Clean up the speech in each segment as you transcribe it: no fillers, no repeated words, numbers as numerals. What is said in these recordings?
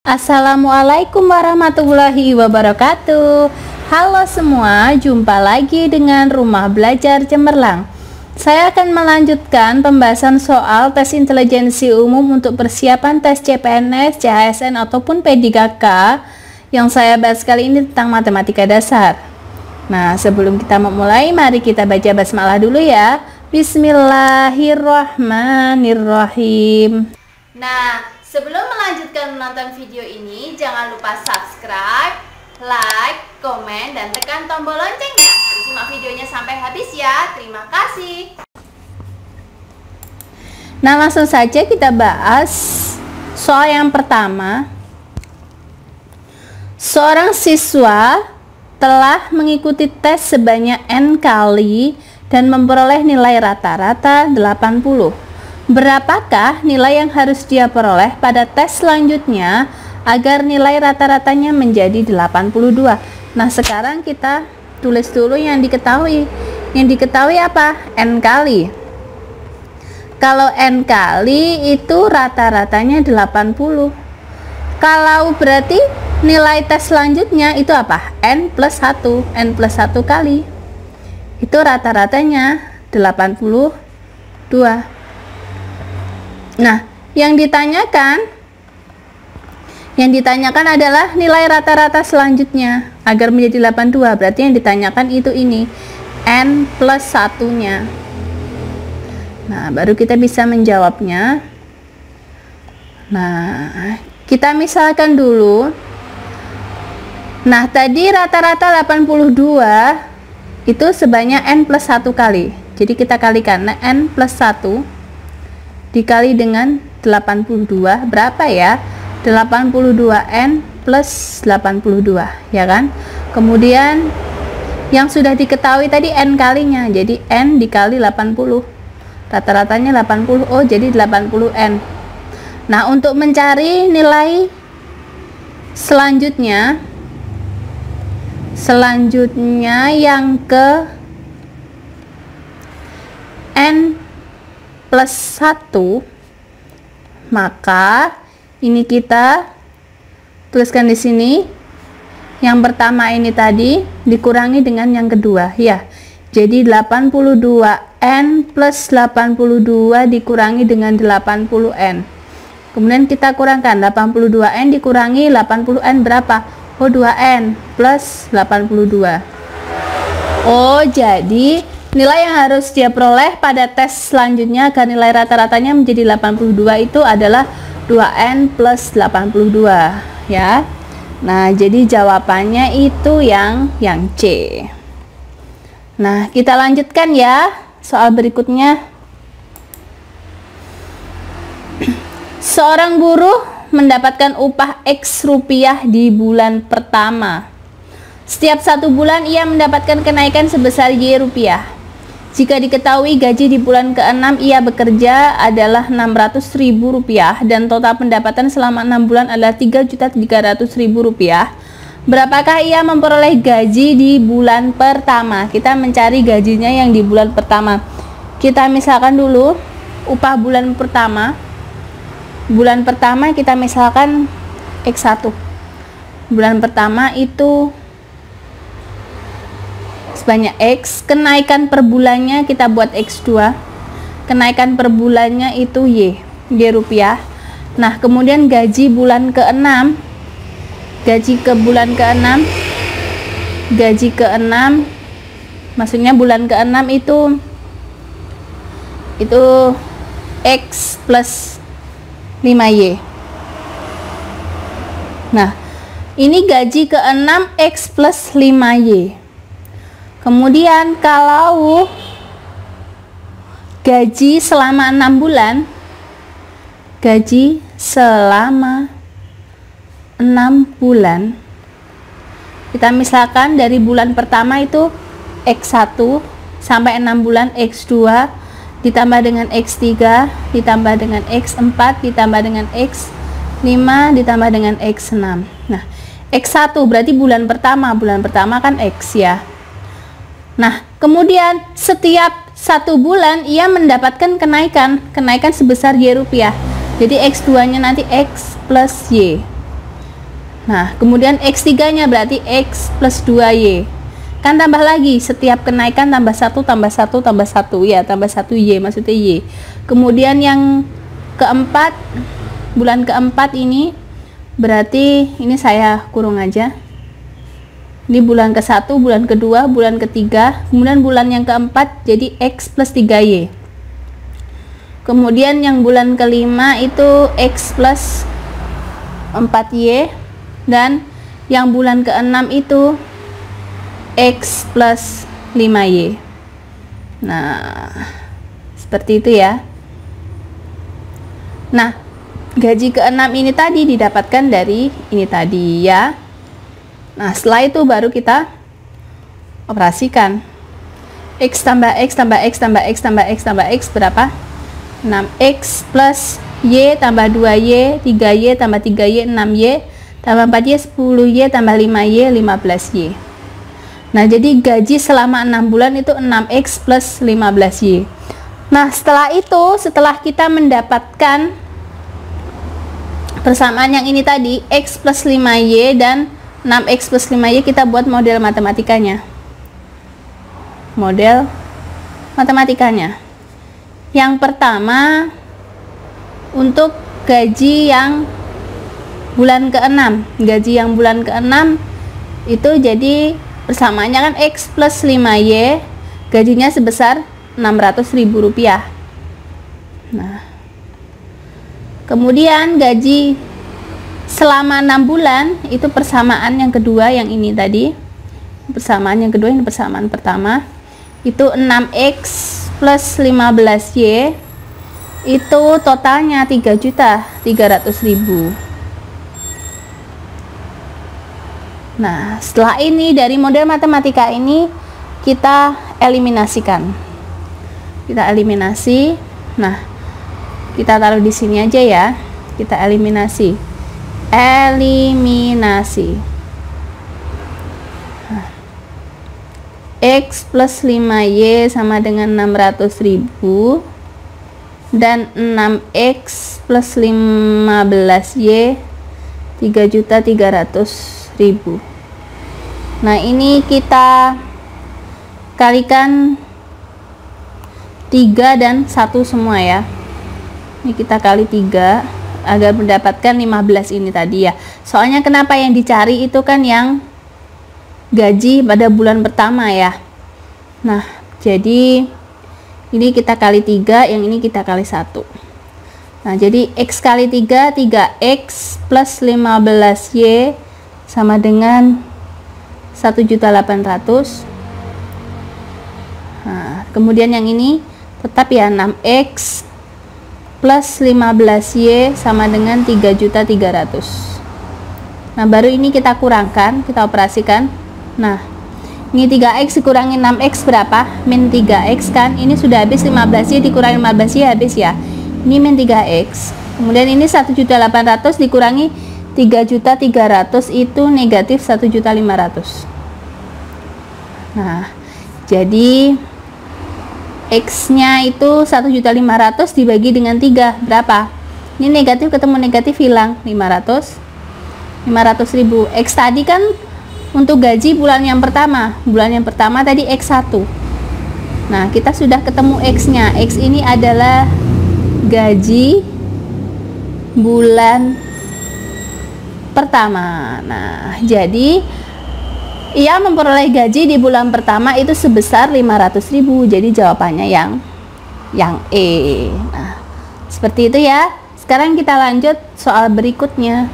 Assalamualaikum warahmatullahi wabarakatuh. Halo semua, jumpa lagi dengan Rumah Belajar Cemerlang. Saya akan melanjutkan pembahasan soal tes intelijensi umum untuk persiapan tes CPNS, CHSN ataupun P3K yang saya bahas kali ini tentang matematika dasar. Nah, sebelum kita memulai, mari kita baca basmalah dulu ya. Bismillahirrahmanirrahim. Nah, sebelum melanjutkan menonton video ini, jangan lupa subscribe, like, komen, dan tekan tombol loncengnya. Simak videonya sampai habis ya. Terima kasih. Nah, langsung saja kita bahas soal yang pertama. Seorang siswa telah mengikuti tes sebanyak N kali dan memperoleh nilai rata-rata 80. Berapakah nilai yang harus dia peroleh pada tes selanjutnya agar nilai rata-ratanya menjadi 82? Nah, sekarang kita tulis dulu yang diketahui. Yang diketahui apa? N kali. Kalau N kali itu rata-ratanya 80. Kalau berarti nilai tes selanjutnya itu apa? N plus 1. N plus 1 kali. Itu rata-ratanya 82. Nah, yang ditanyakan adalah nilai rata-rata selanjutnya agar menjadi 82. Berarti yang ditanyakan itu ini, N plus 1-nya. Nah, baru kita bisa menjawabnya. Nah, kita misalkan dulu. Nah, tadi rata-rata 82 itu sebanyak N plus 1 kali. Jadi kita kalikan. Nah, N plus 1 dikali dengan 82 berapa ya? 82N plus 82, ya kan? Kemudian yang sudah diketahui tadi N kalinya, jadi N dikali 80. Rata-ratanya 80, oh jadi 80N. Nah, untuk mencari nilai selanjutnya yang ke N plus 1, maka ini kita tuliskan di sini. Yang pertama ini tadi dikurangi dengan yang kedua ya. Jadi 82N plus 82 dikurangi dengan 80N. Kemudian kita kurangkan 82N dikurangi 80N berapa? Oh, 2N plus 82. Oh, jadi nilai yang harus dia peroleh pada tes selanjutnya agar nilai rata-ratanya menjadi 82 itu adalah 2N plus 82 ya. Nah, jadi jawabannya itu yang C. Nah, kita lanjutkan ya soal berikutnya. Seorang buruh mendapatkan upah X rupiah di bulan pertama. Setiap 1 bulan ia mendapatkan kenaikan sebesar Y rupiah. Jika diketahui gaji di bulan ke-6 ia bekerja adalah Rp600.000 dan total pendapatan selama 6 bulan adalah Rp3.300.000, berapakah ia memperoleh gaji di bulan pertama? Kita mencari gajinya yang di bulan pertama. Kita misalkan dulu upah bulan pertama. Bulan pertama kita misalkan X1. Bulan pertama itu sebanyak X, kenaikan per bulannya kita buat X2, kenaikan per bulannya itu Y rupiah. Nah, kemudian gaji bulan ke-6, gaji ke-6 maksudnya bulan ke-6 itu X plus 5Y. Nah, ini gaji ke-6 X plus 5Y. Kemudian kalau gaji selama 6 bulan, kita misalkan dari bulan pertama itu X1 sampai 6 bulan X2 ditambah dengan X3 ditambah dengan X4 ditambah dengan X5 ditambah dengan X6. Nah, X1 berarti bulan pertama kan X ya. Nah, kemudian setiap 1 bulan ia mendapatkan kenaikan sebesar Y rupiah. Jadi X2 nya nanti X plus Y. Nah, kemudian X3 nya berarti X plus 2Y. Kan tambah lagi, setiap kenaikan tambah 1, tambah 1, tambah 1. Ya, tambah 1Y, maksudnya Y. Kemudian yang keempat, bulan keempat ini, berarti ini saya kurung aja. Ini bulan ke-1, bulan kedua, bulan ketiga. Kemudian bulan yang keempat, jadi X plus 3Y. Kemudian yang bulan kelima itu X plus 4Y. Dan yang bulan ke-6 itu X plus 5Y. Nah, seperti itu ya. Nah, gaji ke-6 ini tadi didapatkan dari ini tadi ya. Nah, setelah itu baru kita operasikan. X tambah X tambah X tambah X tambah X tambah X berapa? 6X plus Y tambah 2Y, 3Y tambah 3Y, 6Y tambah 4Y, 10Y tambah 5Y, 15Y. Nah, jadi gaji selama 6 bulan itu 6X plus 15Y. Nah, setelah itu, setelah kita mendapatkan persamaan yang ini tadi, X plus 5Y dan 6X plus 5Y, kita buat model matematikanya. Model matematikanya. Yang pertama, untuk gaji yang bulan ke-6, gaji yang bulan ke-6 itu jadi persamaannya kan X plus 5Y, gajinya sebesar Rp600.000. Nah, kemudian gaji selama 6 bulan itu persamaan yang kedua, yang ini tadi. Persamaan yang kedua, ini persamaan pertama. Itu 6X plus 15Y, itu totalnya 3.300.000. Nah, setelah ini dari model matematika ini kita eliminasikan. Kita eliminasi. Nah, kita taruh di sini aja ya. Kita eliminasi. Eliminasi. Nah, X plus 5Y sama dengan 600.000 dan 6X plus 15Y 3.300.000. Nah, ini kita kalikan 3 dan 1 semua ya. Ini kita kali 3 agar mendapatkan 15 ini tadi ya. Soalnya kenapa yang dicari itu kan yang gaji pada bulan pertama ya. Nah, jadi ini kita kali 3, yang ini kita kali 1. Nah, jadi X kali 3, 3X plus 15Y sama dengan 1.800.000. Nah, kemudian yang ini tetap ya, 6X plus 15Y sama dengan 3.300.000. Nah, baru ini kita kurangkan, kita operasikan. Nah, ini 3X dikurangi 6X berapa? Min 3X kan. Ini sudah habis, 15Y dikurangi 15Y habis ya. Ini min 3X. Kemudian ini 1.800.000 dikurangi 3.300.000 itu negatif 1.500.000. Nah, jadi X-nya itu 1.500.000 dibagi dengan 3 berapa? Ini negatif ketemu negatif hilang, 500.000. X tadi kan untuk gaji bulan yang pertama. Bulan yang pertama tadi X1. Nah, kita sudah ketemu X-nya. X ini adalah gaji bulan pertama. Nah, jadi ia memperoleh gaji di bulan pertama itu sebesar 500.000. Jadi jawabannya yang E. Nah, seperti itu ya. Sekarang kita lanjut soal berikutnya.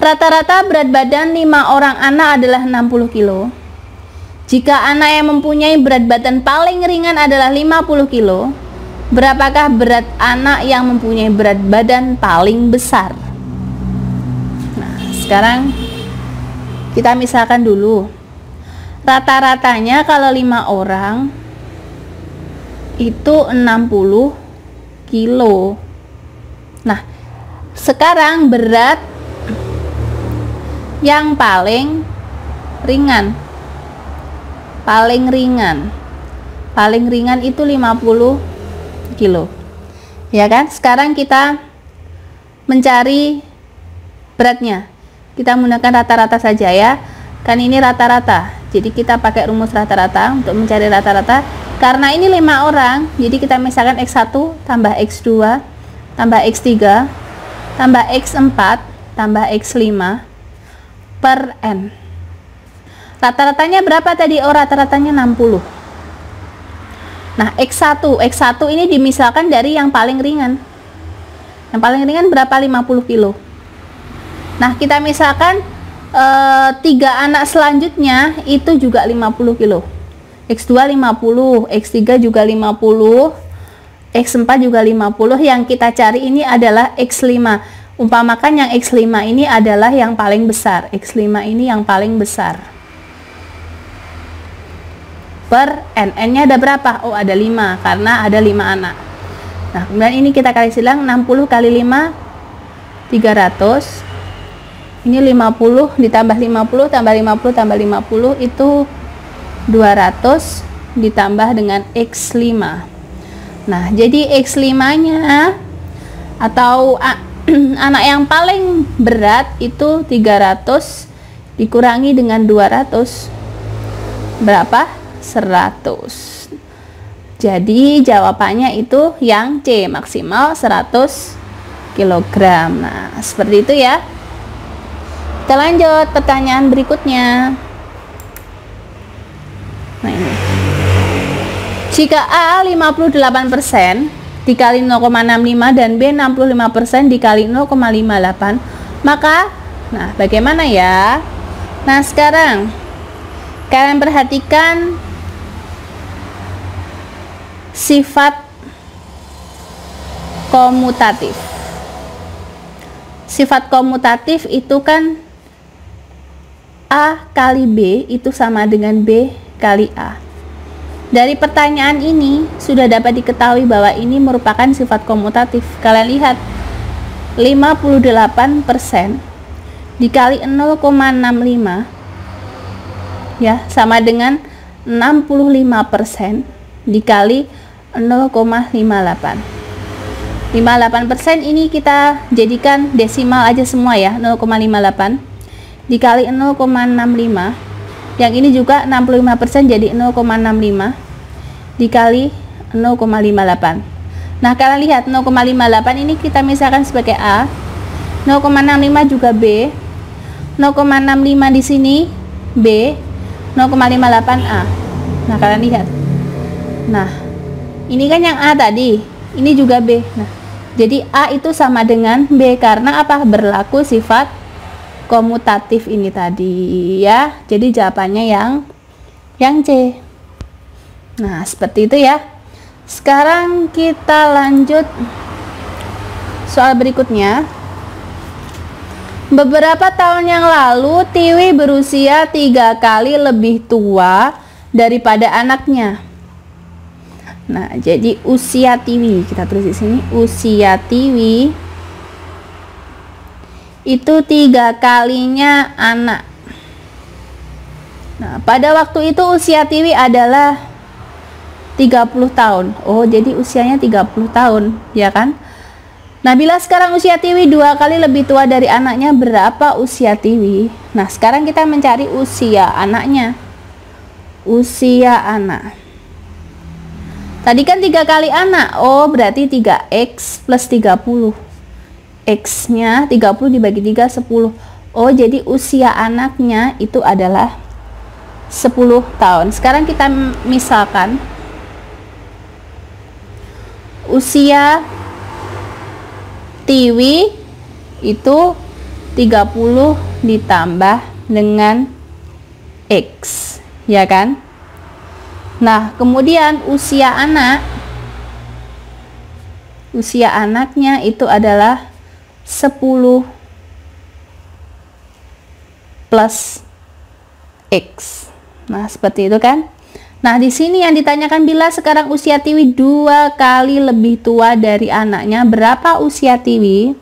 Rata-rata berat badan 5 orang anak adalah 60 kilo. Jika anak yang mempunyai berat badan paling ringan adalah 50 kilo, berapakah berat anak yang mempunyai berat badan paling besar? Nah, sekarang kita misalkan dulu. Rata-ratanya kalau 5 orang itu 60 kilo. Nah, sekarang berat yang paling ringan. Paling ringan itu 50 kilo. Ya kan? Sekarang kita mencari beratnya. Kita menggunakan rata-rata saja ya. Kan ini rata-rata. Jadi kita pakai rumus rata-rata untuk mencari rata-rata. Karena ini 5 orang, jadi kita misalkan X1 tambah X2 tambah X3 tambah X4 tambah X5 per N. Rata-ratanya berapa tadi? Oh, rata-ratanya 60. Nah, X1 ini dimisalkan dari yang paling ringan. Yang paling ringan berapa? 50 kilo. Nah, kita misalkan 3 anak selanjutnya itu juga 50 kilo. X2 50, X3 juga 50, X4 juga 50. Yang kita cari ini adalah X5. Umpamakan yang X5 ini adalah yang paling besar. X5 ini yang paling besar. Per N. N-nya ada berapa? Oh, ada 5 karena ada 5 anak. Nah, kemudian ini kita kali silang 60 kali 5 300. Ini 50 ditambah 50 tambah 50 tambah 50 itu 200 ditambah dengan X5. Nah, jadi X5-nya atau anak yang paling berat itu 300 dikurangi dengan 200 berapa? 100. Jadi jawabannya itu yang C, maksimal 100 kg. Nah, seperti itu ya. Kita lanjut pertanyaan berikutnya. Nah, ini. Jika A 58% dikali 0,65 dan B 65% dikali 0,58, maka nah bagaimana ya? Nah, sekarang kalian perhatikan sifat komutatif. Sifat komutatif itu kan A kali B itu sama dengan B kali A. Dari pertanyaan ini sudah dapat diketahui bahwa ini merupakan sifat komutatif. Kalian lihat 58% dikali 0,65 ya sama dengan 65% dikali 0,58. 58% ini kita jadikan desimal aja semua ya, 0,58 dikali 0,65. Yang ini juga 65% jadi 0,65 dikali 0,58. Nah, kalian lihat 0,58 ini kita misalkan sebagai A, 0,65 juga B, 0,65 di sini B, 0,58 A. Nah, kalian lihat. Nah, ini kan yang A tadi, ini juga B. Nah, jadi A itu sama dengan B karena apa? Berlaku sifat komutatif ini tadi ya. Jadi jawabannya yang C. Nah, seperti itu ya. Sekarang kita lanjut soal berikutnya. Beberapa tahun yang lalu Tiwi berusia 3 kali lebih tua daripada anaknya. Nah, jadi usia Tiwi kita tulis di sini, usia Tiwi itu 3 kalinya anak. Nah, pada waktu itu usia Tiwi adalah 30 tahun. Oh, jadi usianya 30 tahun, ya kan? Nah, bila sekarang usia Tiwi 2 kali lebih tua dari anaknya, berapa usia Tiwi? Nah, sekarang kita mencari usia anaknya. Usia anak. Tadi kan 3 kali anak. Oh, berarti 3X plus 30. X-nya 30 dibagi 3 10. Oh, jadi usia anaknya itu adalah 10 tahun. Sekarang kita misalkan usia Tiwi itu 30 ditambah dengan X, ya kan? Nah, kemudian usia anaknya itu adalah 10 plus X. Nah, seperti itu kan? Nah, di sini yang ditanyakan bila sekarang usia Tiwi 2 kali lebih tua dari anaknya, berapa usia Tiwi?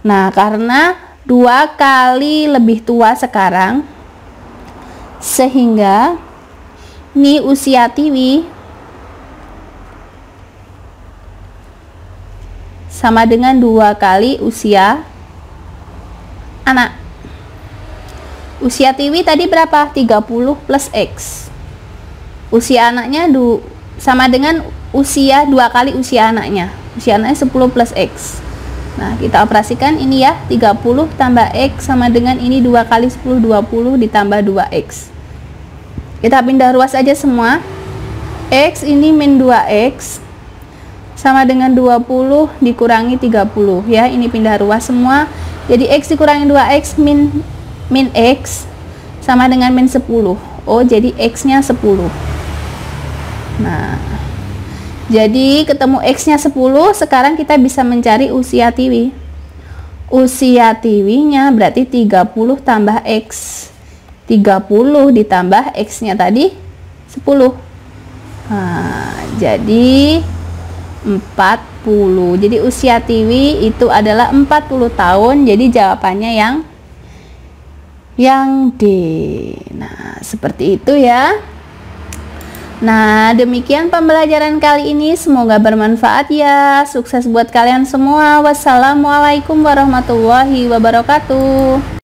Nah, karena 2 kali lebih tua sekarang, sehingga ini usia Tiwi sama dengan 2 kali usia anak. Usia Tiwi tadi berapa? 30 plus X. Usia anaknya sama dengan usia 2 kali usia anaknya. Usia anaknya 10 plus X. Nah, kita operasikan ini ya, 30 tambah X sama dengan ini 2 kali 10, 20 ditambah 2X. Kita pindah ruas aja semua. X ini min 2X sama dengan 20 dikurangi 30 ya, ini pindah ruas semua. Jadi X dikurangi 2X min X sama dengan min 10. Oh, jadi X nya 10. Nah, jadi ketemu X nya 10. Sekarang kita bisa mencari usia Tiwi. Usia Tiwinya berarti 30 tambah X. 30 ditambah X nya tadi 10. Nah, jadi 40. Jadi usia Tiwi itu adalah 40 tahun. Jadi jawabannya yang D. Nah, seperti itu ya. Nah, demikian pembelajaran kali ini. Semoga bermanfaat ya. Sukses buat kalian semua. Wassalamualaikum warahmatullahi wabarakatuh.